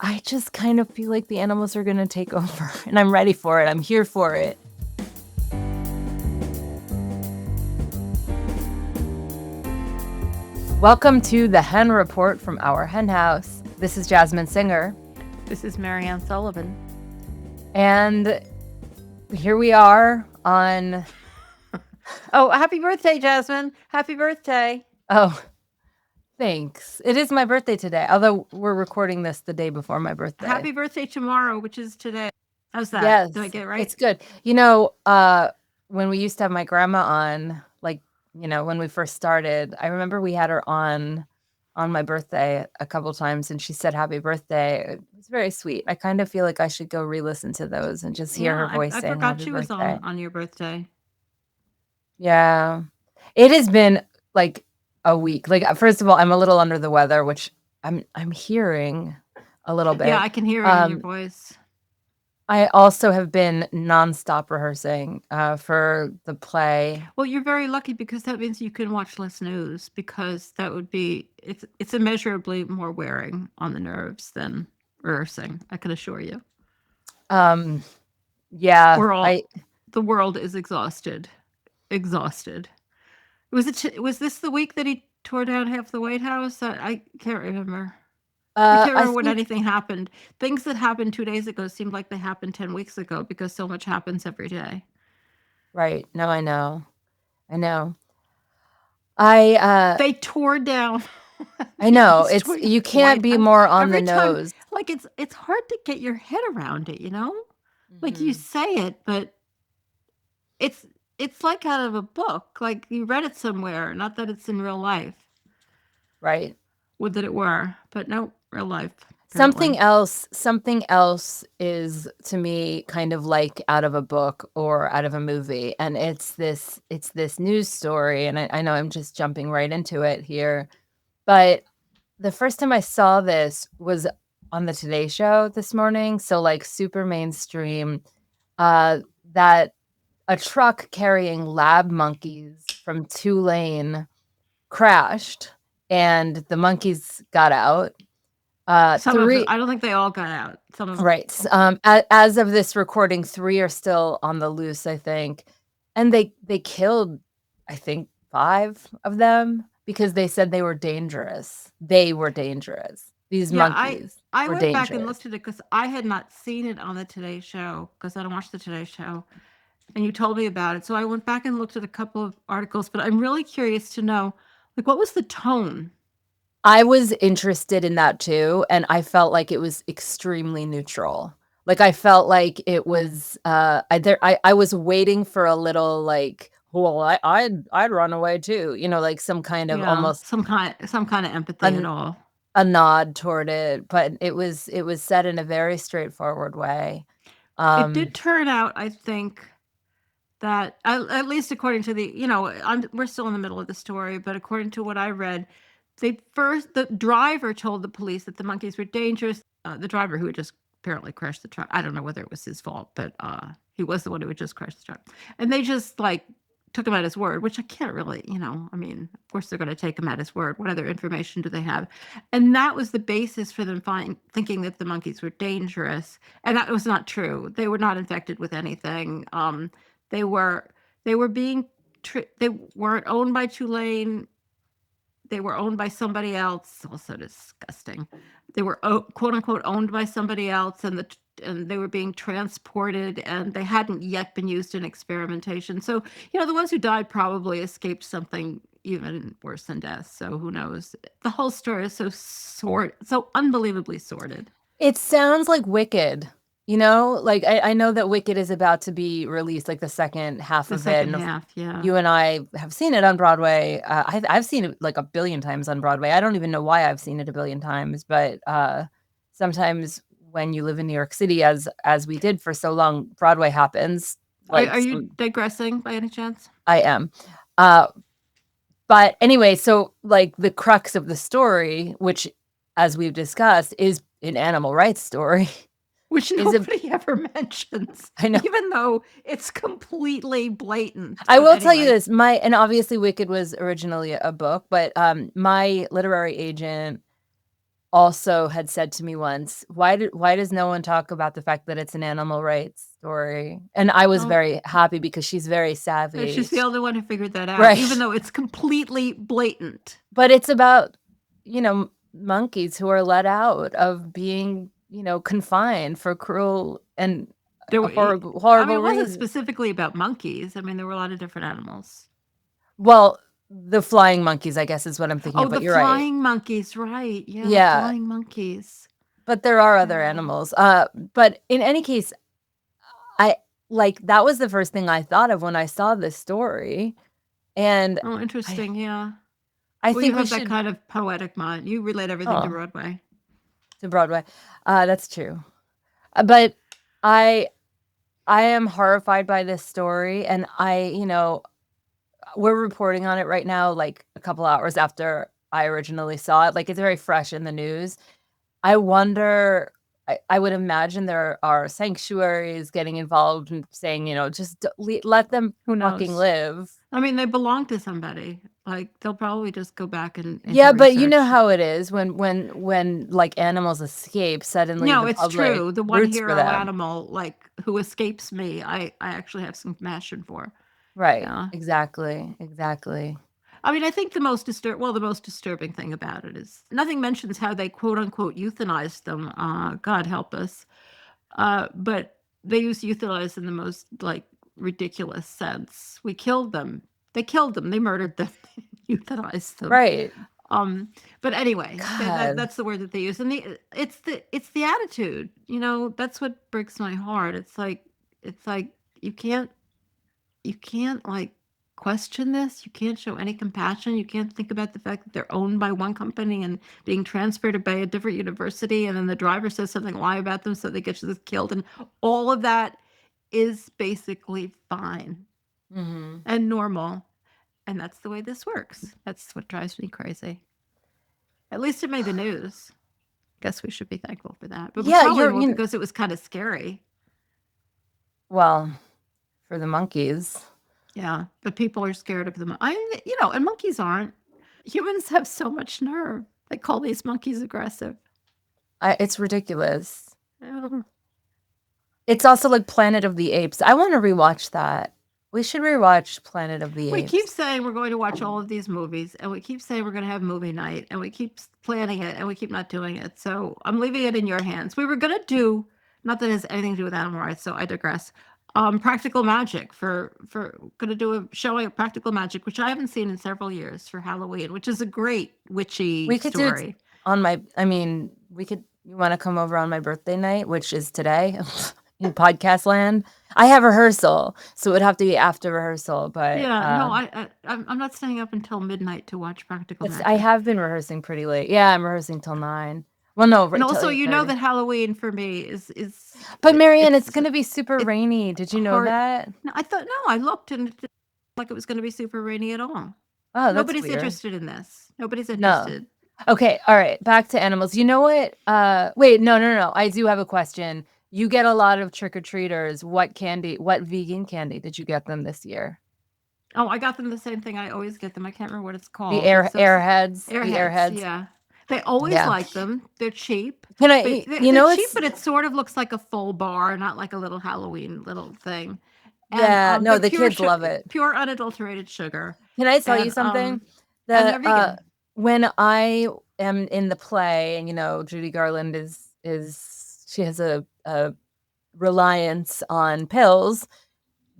I just kind of feel like the animals are going to take over, and I'm ready for it. I'm here for it. Welcome to the Hen Report from our hen house. This is Jasmin Singer. This is Mariann Sullivan. And here we are on... Oh, happy birthday, Jasmin. Happy birthday. Oh, thanks. It is my birthday today, although we're recording this the day before my birthday. Happy birthday tomorrow, which is today. How's that? Yes. Did I get it right? It's good. You know, when we used to have my grandma on, when we first started, I remember we had her on my birthday a couple times, and she said happy birthday. It was very sweet. I kind of feel like I should go re-listen to those and just hear her voice saying forgot happy she birthday. was on your birthday. Yeah. It has been like a week. Like, first of all, I'm a little under the weather, which I'm hearing a little bit. Yeah, I can hear it in your voice. I also have been nonstop rehearsing for the play. Well, you're very lucky because that means you can watch less news, because that would be it's immeasurably more wearing on the nerves than rehearsing. I can assure you. Yeah, the world is exhausted. Was this the week that he tore down half the White House? I can't remember. I can't remember when anything happened. Things that happened 2 days ago seemed like they happened 10 weeks ago, because so much happens every day. Right. No, I know. They tore down. I know. You can't be more on the nose. Like, it's hard to get your head around it, you know? Mm-hmm. Like, you say it, but it's like out of a book. Like, you read it somewhere, not that it's in real life. Right. Would that it were, but no, real life. Apparently. Something else is, to me, kind of like out of a book or out of a movie, and it's this news story, and I know I'm just jumping right into it here, but the first time I saw this was on the Today Show this morning, so like super mainstream, that a truck carrying lab monkeys from Tulane crashed, and the monkeys got out. I don't think they all got out. Some of them. Right. As of this recording, 3 are still on the loose, I think. And they killed, I think, 5 of them because they said they were dangerous. These monkeys. I went back and looked at it because I had not seen it on the Today Show, because I don't watch the Today Show. And you told me about it. So I went back and looked at a couple of articles, but I'm really curious to know, like, what was the tone? I was interested in that too, and I felt like it was extremely neutral. Like, I felt like it was I was waiting for a little, like, well, I'd run away too, like some kind of almost some kind of empathy at all. A nod toward it, but it was said in a very straightforward way. It did turn out, I think, that at least according to we're still in the middle of the story, but according to what I read, the driver told the police that the monkeys were dangerous. The driver who had just apparently crashed the truck. I don't know whether it was his fault, but he was the one who had just crashed the truck. And they just took him at his word, which I can't really, I mean, of course they're going to take him at his word. What other information do they have? And that was the basis for them thinking that the monkeys were dangerous. And that was not true. They were not infected with anything. They weren't owned by Tulane. They were owned by somebody else. Also disgusting. They were quote unquote owned by somebody else, and they were being transported, and they hadn't yet been used in experimentation. So, the ones who died probably escaped something even worse than death. So who knows? The whole story is so unbelievably sordid. It sounds like Wicked. I know that Wicked is about to be released, like the second half of it. The second half, yeah. You and I have seen it on Broadway. I've seen it like a billion times on Broadway. I don't even know why I've seen it a billion times, but sometimes when you live in New York City, as we did for so long, Broadway happens. Are you digressing by any chance? I am. But anyway, so like the crux of the story, which, as we've discussed, is an animal rights story. Which nobody ever mentions. I know. Even though it's completely blatant. I will tell you this. And obviously Wicked was originally a book, but my literary agent also had said to me once, why does no one talk about the fact that it's an animal rights story? And I was Oh, very happy because she's very she's savvy. the only one who figured that out, even Right. though it's completely blatant. But it's about, monkeys who are let out of being, confined for cruel and There were, horrible I mean, horrible it wasn't reasons. specifically about monkeys. I mean, there were a lot of different animals. Well, the flying monkeys, I guess, is what I'm thinking Oh, of, the but you're right. flying monkeys, right? Yeah, the Yeah, flying monkeys. but there are other Yeah. animals. But in any case, I that was the first thing I thought of when I saw this story, and Oh, I interesting. Yeah. I Well, you think we have that should. kind of poetic mind. You relate everything to Oh, Broadway. to Broadway. That's true. But I I am horrified by this story, and we're reporting on it right now, like, a couple hours after I originally saw it, like, it's very fresh in the news. I wonder I would imagine there are sanctuaries getting involved and saying, "Just let them Who fucking knows? live." I mean, they belong to somebody. Like, they'll probably just go back and do Yeah, but you know research. how it is when, like, animals escape, suddenly No, the it's public true. The one roots for hero them. animal, like, who escapes me, I actually have some compassion for. Right. Yeah. Exactly, exactly. I mean, I think the most disturbing thing about it is nothing mentions how they quote unquote euthanized them. God help us. But they use euthanize in the most like ridiculous sense. We killed them. They killed them. They murdered them. Euthanized them. Right. Um, but anyway, God. that's the word that they use, and it's the attitude. That's what breaks my heart. It's like you can't you can't like question this. You can't show any compassion. You can't think about the fact that they're owned by one company and being transferred by a different university, and then the driver says something lie about them, so they get killed, and all of that is basically fine Mhm. and normal. And that's the way this works. That's what drives me crazy. At least it made the news. Guess we should be thankful for that. But Yeah, probably more because it was kind of scary. well, for the monkeys. Yeah, but people are scared of them. And monkeys aren't. Humans have so much nerve. They call these monkeys aggressive. It's ridiculous. Yeah. It's also like Planet of the Apes. I wanna rewatch that. We should rewatch Planet of the We keep Apes. saying we're going to watch all of these movies, and we keep saying we're going to have movie night, and we keep planning it, and we keep not doing it. So I'm leaving it in your hands. We were going to do, not that it has anything to do with animal rights, so I digress. Practical Magic for going to do a showing of Practical Magic, which I haven't seen in several years for Halloween, which is a great witchy We could do it story. on my I mean, you wanna come over on my birthday night, which is today in podcast land? I have rehearsal, so it would have to be after rehearsal, but, Yeah, no, I'm not staying up until midnight to watch Practical I Magic. have been rehearsing pretty late. Yeah, I'm rehearsing till 9. Well, no, And right till also, you know 8:30. that Halloween for me is But Marianne, it's it's gonna be super it's rainy. Did you know hard. that? No, I thought no, I looked and it didn't look like it was going to be super rainy at all. Oh, that's Nobody's weird. interested in this. Nobody's No. interested. Okay, alright, back to animals. You know what? Wait, no, no, no, I do have a question. You get a lot of trick-or-treaters. What vegan candy did you get them this year? Oh, I got them the same thing I always get them. I can't remember what it's The called. It's those the airheads. airheads? Yeah, they always Yeah. like them. They're cheap, Can but I they're, you they're know, cheap. it's But it sort of looks like a full bar, not like a little Halloween little thing. And yeah, no, they're the kids love it. pure unadulterated sugar, Can I tell you and something? and The they're vegan. when I am in the play and, Judy Garland is she has a reliance on pills.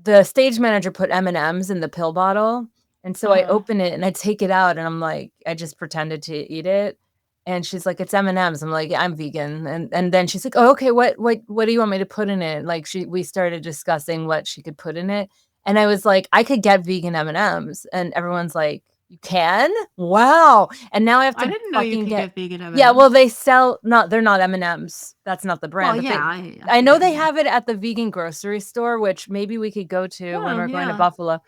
The stage manager put M&Ms in the pill bottle, and so Uh I huh. open it and I take it out and I'm like I just pretended to eat it, and she's like, "It's M&Ms." I'm like, "I'm vegan." And then she's like, "Oh, okay, what do you want me to put in it?" Like, we started discussing what she could put in it, and I was like, "I could get vegan M&Ms." And everyone's like, "You can? Wow." And now I have I to didn't know you fucking could get. get vegan Yeah, well, M&Ms. they sell not they're not M&Ms. That's not the Well, brand, but yeah, they I I know figured, they yeah. have it at the vegan grocery store, which maybe we could go to when Oh, we're going to yeah. Buffalo,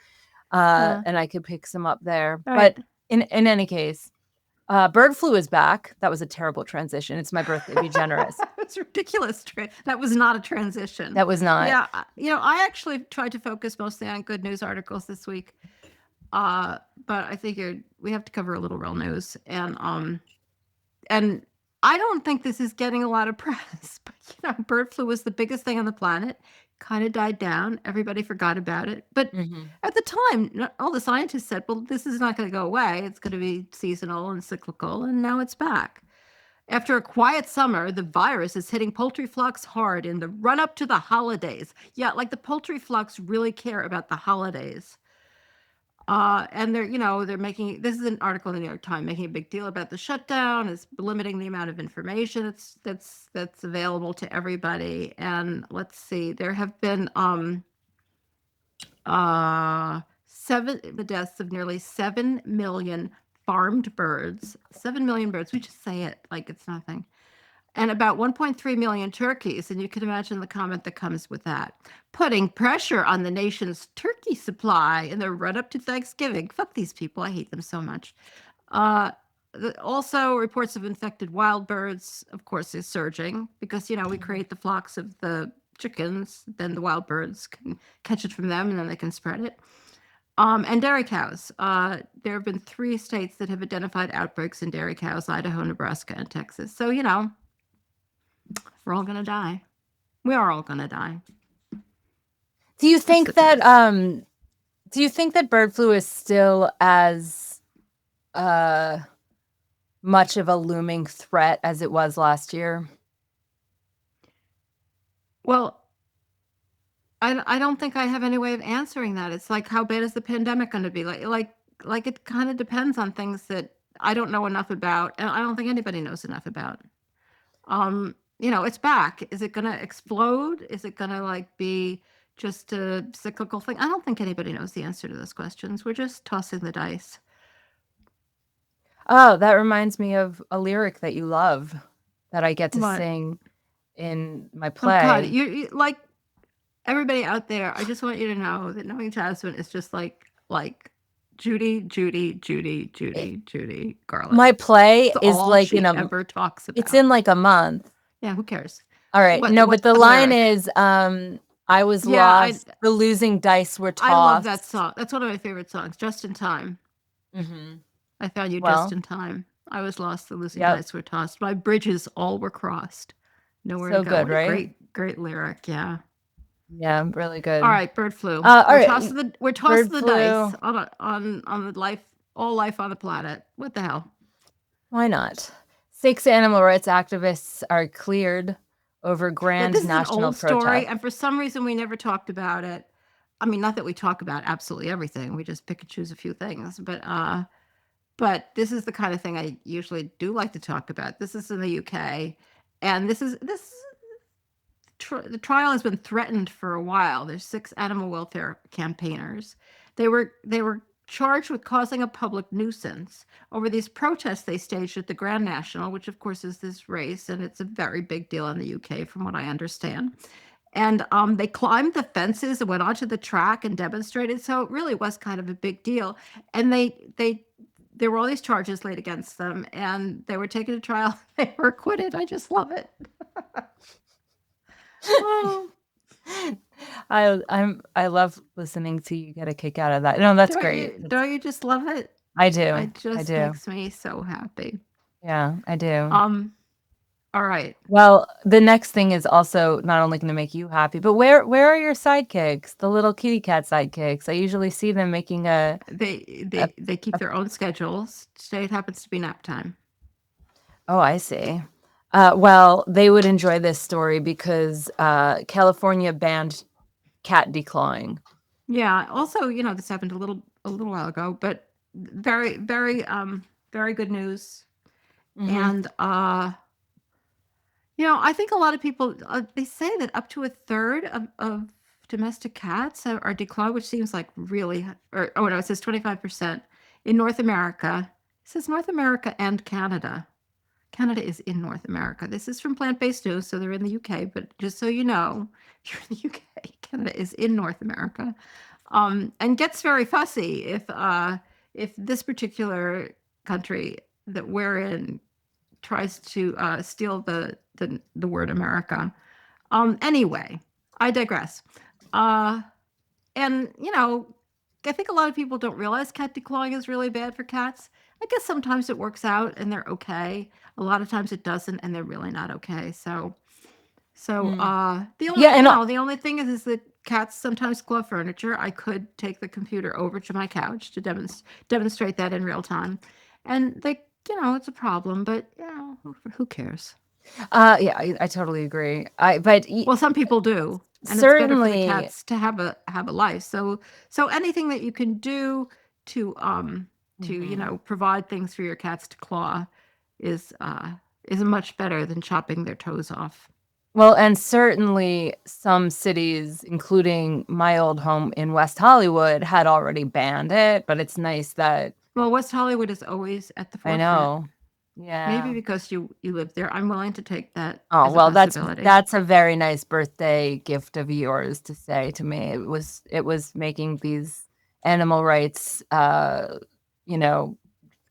Yeah. and I could pick some up there. All right. But in any case, bird flu is back. That was a terrible transition. It's my birthday. Be generous. It's ridiculous. That was not a transition. That was not. Yeah, I actually tried to focus mostly on good news articles this week. Uh, but I figured we have to cover a little real news, and I don't think this is getting a lot of press, but bird flu was the biggest thing on the planet. Kind of died down. Everybody forgot about it. But Mhm. at the time, all the scientists said, well, this is not going to go away. It's going to be seasonal and cyclical. And now it's back. After a quiet summer, the virus is hitting poultry flocks hard in the run up to the holidays. Yeah, like the poultry flocks really care about the holidays. And they're making this is an article in the New York Times making a big deal about the shutdown, is limiting the amount of information that's available to everybody. And let's see, there have been seven the deaths of nearly 7 million farmed birds. 7 million birds. We just say it like it's nothing. And about 1.3 million turkeys. And you can imagine the comment that comes with that. Putting pressure on the nation's turkey supply in the run up to Thanksgiving. Fuck these people. I hate them so much. Uh, Also, reports of infected wild birds, of course, is surging because, we Mhm. create the flocks of the chickens, then the wild birds can catch it from them and then they can spread it. And dairy cows. There have been 3 states that have identified outbreaks in dairy cows: Idaho, Nebraska, and Texas. So, we're all going to die. We are all going to die. Do you Just think sit there. that bird flu is still as uh much of a looming threat as it was last year? Well, I don't think I have any way of answering that. It's like, how bad is the pandemic going to be? Like it kind of depends on things that I don't know enough about, and I don't think anybody knows enough about. It's back. Is it going to explode? Is it going to be just a cyclical thing? I don't think anybody knows the answer to those questions. We're just tossing the dice. Oh, that reminds me of a lyric that you love that I get to But sing in my oh God, play. you like everybody out there. I just want you to know that knowing Jasmine is just like Judy, Judy, Judy, It, Judy, Judy Garland. my play It's is all like she ever talks it's about. in like a month. Yeah, who cares? All right. What No, but what's the the line lyric? is I was Yeah, I lost, the losing dice were I love that tossed. song. That's one of my favorite songs. Just in time. Mhm. I found you just Well, in time. I was lost, the losing yep. dice were tossed. My bridges all were crossed. Nowhere to So go. good, What a right? great lyric. Yeah. Yeah, really All good. right, bird flu. All right. We're Bird tossing the flu. dice on the all life on the planet. What the hell? Why not? 6 animal rights activists are cleared over Yeah, grand this is an national old story, protest. and for some reason we never talked about it. I mean, not that we talk about absolutely everything. We just pick and choose a few things, but this is the kind of thing I usually do like to talk about. This is in the UK, and the trial has been threatened for a while. There's 6 animal welfare campaigners. They were charged with causing a public nuisance over these protests they staged at the Grand National, which of course is this race, and it's a very big deal in the UK, from what I understand. And they climbed the fences and went onto the track and demonstrated. So it really was kind of a big deal. And there were all these charges laid against them, and they were taken to trial. They were acquitted. I just love it. Oh, I love listening to you get a kick out of that. No, that's great. don't you just love it? I do. It I just do. makes me so happy. Yeah, I do. Um, all right. Well, the next thing is also not only gonna make you happy, but where are your sidekicks? The little kitty cat sidekicks? I usually see them making a They keep a their own schedules. Today it happens to be nap time. Oh, I see. Well, they would enjoy this story because, California banned cat declawing. Yeah. Also, this happened a little while ago, but very good news. Mhm. And I think a lot of people they say that up to a third of domestic cats are declawed, which seems like really, or oh no, it says 25% in North America. It says North America and Canada. Canada is in North America. This is from Plant-Based News, so they're in the UK. But just so you know, you're in the UK. Canada is in North America, and gets very fussy if this particular country that we're in tries to steal the word America. Anyway, I digress. Uh, and I think a lot of people don't realize cat declawing is really bad for cats. I guess sometimes it works out and they're okay. A lot of times it doesn't and they're really not okay. Mm. The Yeah, only, and the only thing is that cats sometimes claw furniture. I could take the computer over to my couch to demonstrate that in real time. And they, it's a problem, but who cares? yeah, I totally agree. I but y Well, some people do, and it's better for the certainly cats to have a life. So anything that you can do to mhm. provide things for your cats to claw is uh is much better than chopping their toes off. Well, and certainly some cities, including my old home in West Hollywood, had already banned it, but it's nice that Well, West Hollywood is always at the I forefront. know. Maybe Yeah. because you live there. I'm willing to take that Oh, as a well, possibility. that's a very nice birthday gift of yours to say to me. It was making these animal rights, you know,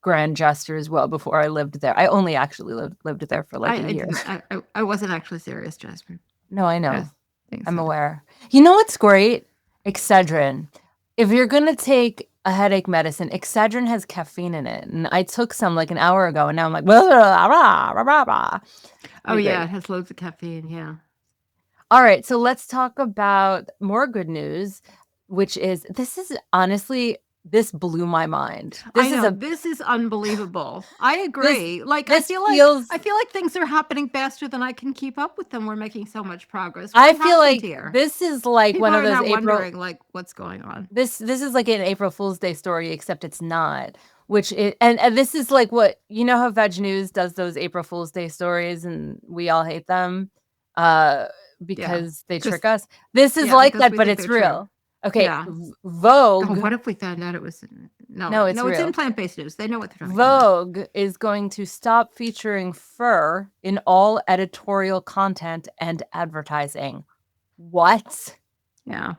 grand gestures well before I lived there. I only actually lived there for like a I year. didn't. I wasn't actually serious, Jasmine. No, I I was know. being I'm silly. aware. You know what's great? Excedrin. If you're gonna take a headache medicine, Excedrin has caffeine in it, and I took some like an hour ago, and now I'm like, blah, blah, blah, blah, blah, blah. Oh Pretty yeah, great. it has loads of caffeine. Yeah. All right, so let's talk about more good news, which is this is honestly this blew my mind. I know, this is unbelievable. I This agree. Like, this feels I feel like things are happening faster than I can keep up with them. We're making so much progress. I What feel happened like here? this is like People one of are those now April wondering, like, what's going on. this is like an April Fool's Day story, except it's not. Which it and this is like what you know how Veg News does those April Fool's Day stories and we all hate them uh Yeah. because they Because trick us. This is yeah, like because that, we but think it's they're true. real. Okay, Yeah. Oh, Vogue, what if we found out it was no, no, it's no, it's in real. plant-based news. They know what they're talking about. Vogue is going to stop featuring fur in all editorial content and advertising. What? Yeah.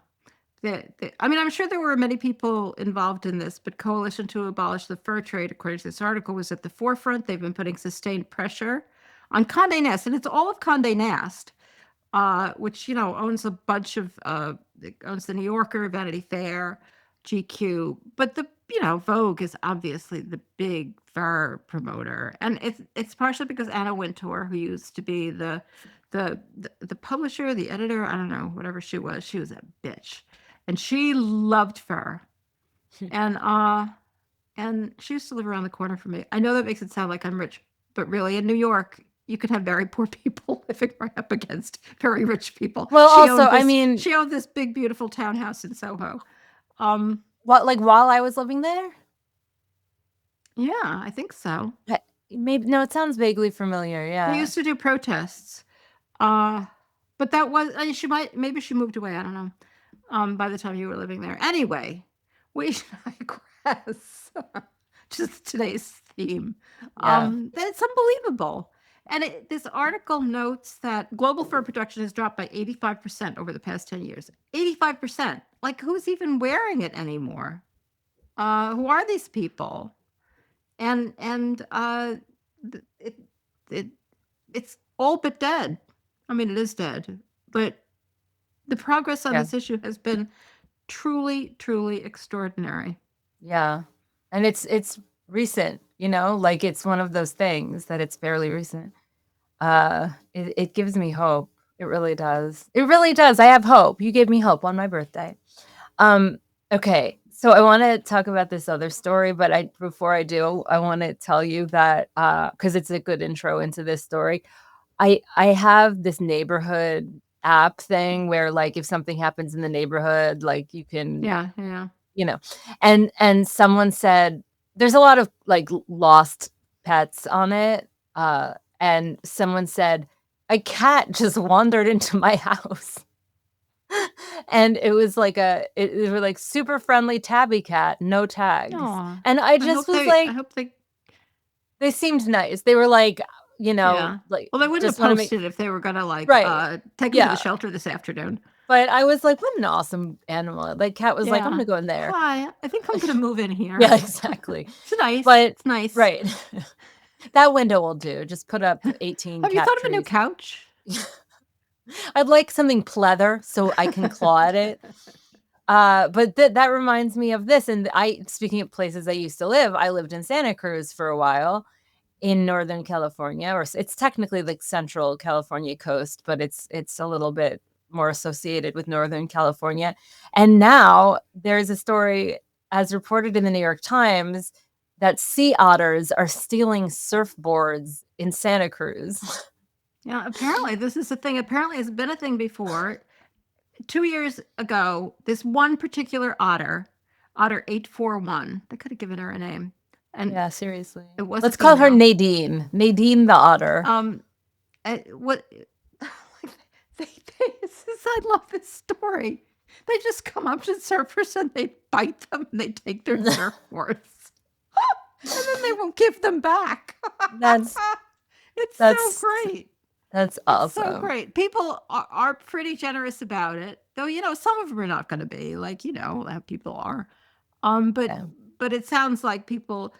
I mean, I'm sure there were many people involved in this, but Coalition to Abolish the Fur Trade, according to this article, was at the forefront. They've been putting sustained pressure on Condé Nast, and it's all of Condé Nast, which owns a bunch of it owns the New Yorker, Vanity Fair, GQ, but Vogue is obviously the big fur promoter, and it's partially because Anna Wintour, who used to be the publisher, the editor, I don't know, whatever she was a bitch, and she loved fur, and she used to live around the corner from me. I know that makes it sound like I'm rich, but really in New York, you could have very poor people living right up against very rich people. Well, also, I mean, She owned this big, beautiful townhouse in Soho. Um, what like while I was living there? yeah, I think so. Maybe no, it sounds vaguely familiar. They Yeah. used to do protests. Uh, but that was she might maybe she moved away. I don't know. By the time you were living there. Anyway, we digress. Just today's theme. Yeah. That's unbelievable. And this article notes that global fur production has dropped by 85% over the past 10 years. 85%. Like, who's even wearing it anymore? Who are these people? And it, it it's all but dead. I mean, it is dead, but the progress on Yeah. this issue has been truly, truly extraordinary. Yeah. And it's recent, like it's one of those things that it's fairly recent. It gives me hope. It really does. It really does. I have hope. You gave me hope on my birthday. Um, okay. So I want to talk about this other story, but before I do, I want to tell you that because it's a good intro into this story. I have this neighborhood app thing where like if something happens in the neighborhood, like you can, Yeah, yeah. you know, and someone said there's a lot of like lost pets on it. And someone said a cat just wandered into my house. And it was like it was like super friendly tabby cat, no tags. Oh, And I just was I like, hope they, they seemed nice. They were like, yeah. like Well, they wouldn't have just want to make posted if they were gonna like right. take them to the Yeah. shelter this afternoon. But I was like, what an awesome animal. Like cat was like, I'm Yeah. gonna go in there. Hi, I think I'm gonna move in here. Yeah, exactly. It's nice. But It's nice. right. That window will do. Just put up 18 Have you cat thought of a new trees. couch? I'd like something pleather so I can claw at it. But that reminds me of this, and speaking of places I used to live, I lived in Santa Cruz for a while in Northern California, or it's technically the Central California coast, but it's a little bit more associated with Northern California. And now there's a story, as reported in the New York Times, that sea otters are stealing surfboards in Santa Cruz. Yeah, apparently this is a thing. Apparently it's been a thing before. 2 years ago, this one particular otter 841, they could have given her a name, and Yeah, seriously. it was a Let's call her female. Nadine. Nadine the otter. What I love this story. They just come up to surfers and they bite them and they take their surfboards. And then they won't give them back. That's It's so that's great. that's It's so awesome. great. People are pretty generous about it, though. Some of them are not going to be like how people are. But Yeah. it sounds like people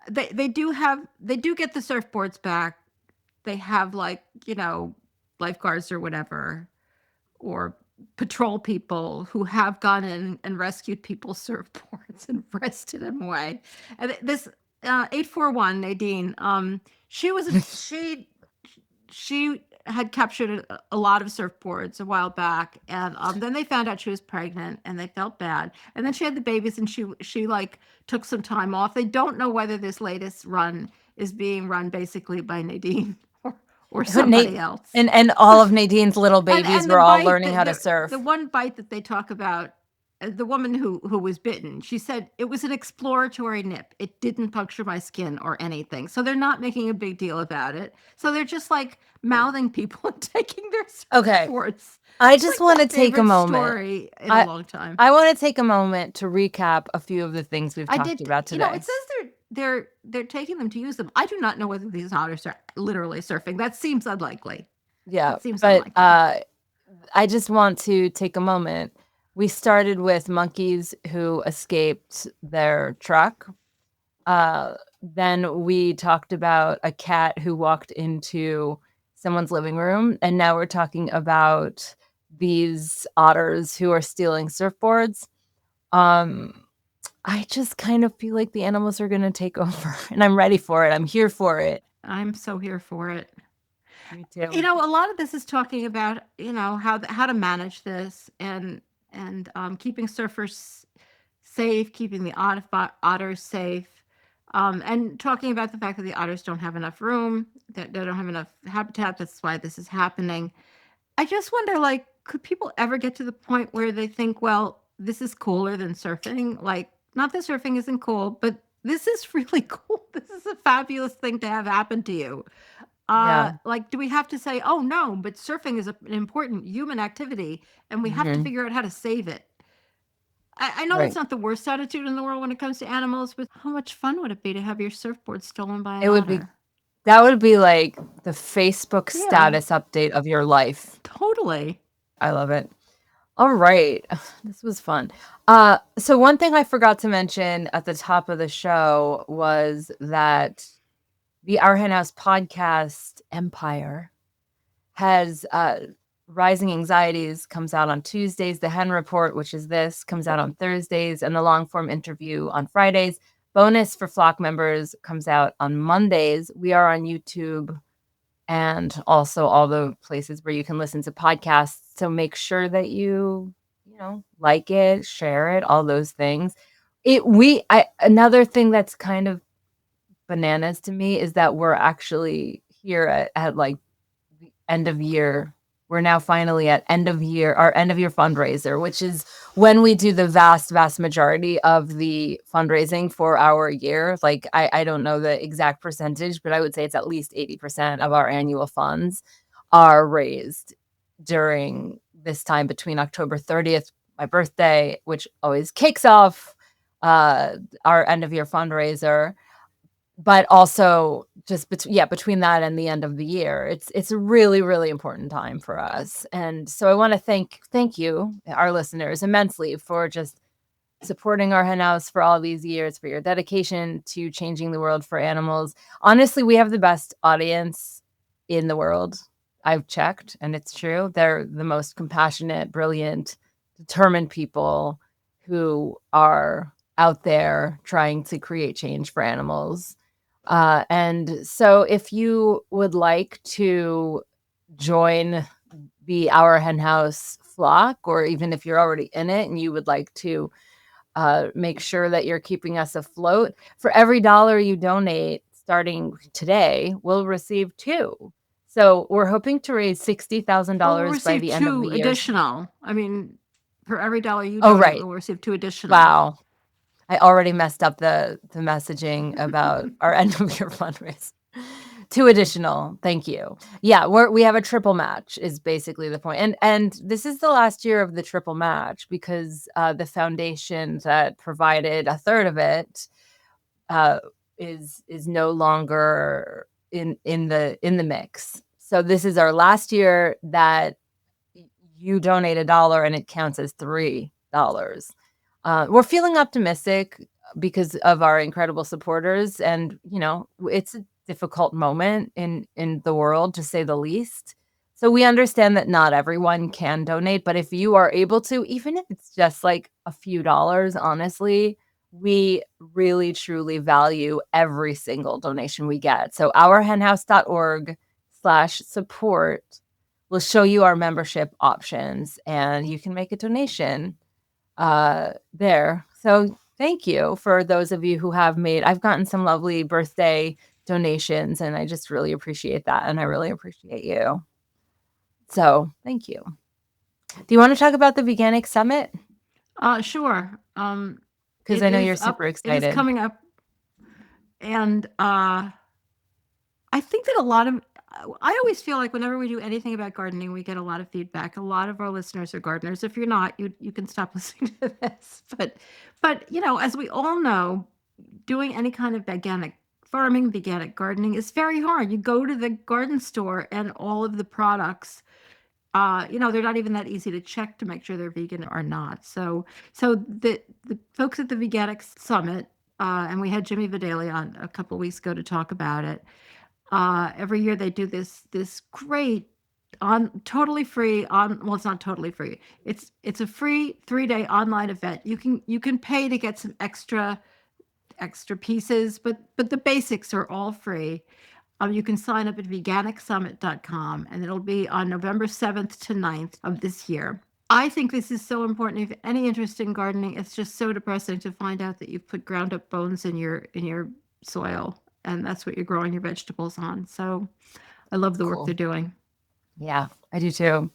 they do get the surfboards back. They have like lifeguards or whatever, or patrol people who have gone in and rescued people's surfboards and wrested them away. And this 841 Nadine, she was she had captured a lot of surfboards a while back, and then they found out she was pregnant and they felt bad, and then she had the babies, and she like took some time off. They don't know whether this latest run is being run basically by Nadine or somebody Nate else. and all of Nadine's little babies The were all bite learning how to surf. the one bite that they talk about, the woman who was bitten, she said it was an exploratory nip. It didn't puncture my skin or anything. So they're not making a big deal about it. So they're just like mouthing people and taking their Okay. surfboards. I It's just like want my to take a favorite moment. story in a long time. I want to take a moment to recap a few of the things we've talked about today. It says they're taking them to use them. I do not know whether these otters are literally surfing. That seems unlikely. Yeah, It seems but unlikely. I just want to take a moment. We started with monkeys who escaped their truck. Then we talked about a cat who walked into someone's living room, and now we're talking about these otters who are stealing surfboards. I just kind of feel like the animals are going to take over, and I'm ready for it. I'm here for it. I'm so here for it. Me too. A lot of this is talking about how to manage this, and keeping surfers safe, keeping the otters safe, and talking about the fact that the otters don't have enough room, that they don't have enough habitat. That's why this is happening. I just wonder, like, could people ever get to the point where they think, well, this is cooler than surfing? Like, not that surfing isn't cool, but this is really cool. This is a fabulous thing to have happen to you. Yeah. Like, do we have to say, oh no, but surfing is an important human activity and we have to Mhm. figure out how to save it? I know that's Right. not the worst attitude in the world when it comes to animals, but how much fun would it be to have your surfboard stolen by an It would be otter? that would be like the Facebook Yeah, status update of your life. totally. I love it. All right. This was fun. So one thing I forgot to mention at the top of the show was that the Our Hen House podcast empire has Rising Anxieties comes out on Tuesdays. The Hen Report, which is this, comes out on Thursdays, and the long form interview on Fridays. Bonus for Flock members comes out on Mondays. We are on YouTube and also all the places where you can listen to podcasts. So make sure that like it, share it, all those things. Another thing that's kind of bananas to me is that we're actually here at like the end of year. We're now finally at our end of year fundraiser, which is when we do the vast majority of the fundraising for our year. Like I don't know the exact percentage, but I would say it's at least 80% of our annual funds are raised during this time between October 30th, my birthday, which always kicks off our end of year fundraiser, but also just between that and the end of the year, it's a really, really important time for us. And so I want to thank you, our listeners, immensely for just supporting our hen house for all these years, for your dedication to changing the world for animals. Honestly, we have the best audience in the world. I've checked, and it's true. They're the most compassionate, brilliant, determined people. who are out there trying to create change for animals. And so if you would like to join the Our Hen House flock, or even if you're already in it and you would like to make sure that you're keeping us afloat, for every dollar you donate starting today, we'll receive two. So we're hoping to raise Well, we'll $60,000 by receive the end of two the year. additional. I mean, for every dollar you Oh, donate, right. we'll receive two additional. Wow. I already messed up the messaging about our end of year fundraise. Two additional, thank you. Yeah, we have a triple match is basically the point. And this is the last year of the triple match because the foundation that provided a third of it uh, is no longer in the mix. So this is our last year that you donate $1 and it counts as $3. We're feeling optimistic because of our incredible supporters, and it's a difficult moment in the world, to say the least. So we understand that not everyone can donate, but if you are able to, even if it's just like a few dollars, honestly, we really truly value every single donation we get. So ourhenhouse.org/support will show you our membership options, and you can make a donation there. So thank you for those of you who have made. I've gotten some lovely birthday donations, and I just really appreciate that, and I really appreciate you. So thank you. Do you want to talk about the Veganic Summit? Sure. Because It I know is you're super up. It is excited. coming up, and I think that a lot of. I always feel like whenever we do anything about gardening, we get a lot of feedback. A lot of our listeners are gardeners. If you're not, you can stop listening to this. But as we all know, doing any kind of veganic farming, veganic gardening is very hard. You go to the garden store and all of the products, they're not even that easy to check to make sure they're vegan or not. So the folks at the Veganic Summit, and we had Jimmy Vidali on a couple of weeks ago to talk about it. Every year they do this great totally free well, it's not totally free. It's a free 3-day online event. You can pay to get some extra pieces, but the basics are all free. You can sign up at veganicsummit.com, and it'll be on November 7th to 9th of this year. I think this is so important. If you have any interest in gardening, it's just so depressing to find out that you've put ground up bones in your soil, and that's what you're growing your vegetables on. So I love the work Cool. they're doing. Yeah, I do too.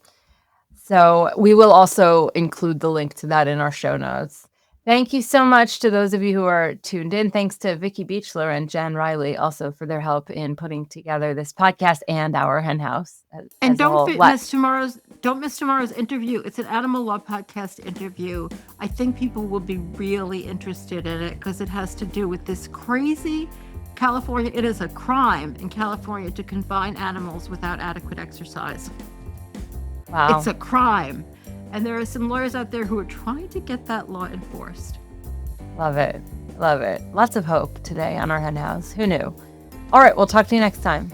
So we will also include the link to that in our show notes. Thank you so much to those of you who are tuned in. Thanks to Vicki Beechler and Jen Riley also for their help in putting together this podcast and Our Hen House And as a whole. miss tomorrow's interview. It's an animal law podcast interview. I think people will be really interested in it because it has to do with this crazy California. It is a crime in California to confine animals without adequate exercise. Wow. It's a crime. And there are some lawyers out there who are trying to get that law enforced. Love it. Love it. Lots of hope today on Our Hen House. Who knew? All right, we'll talk to you next time.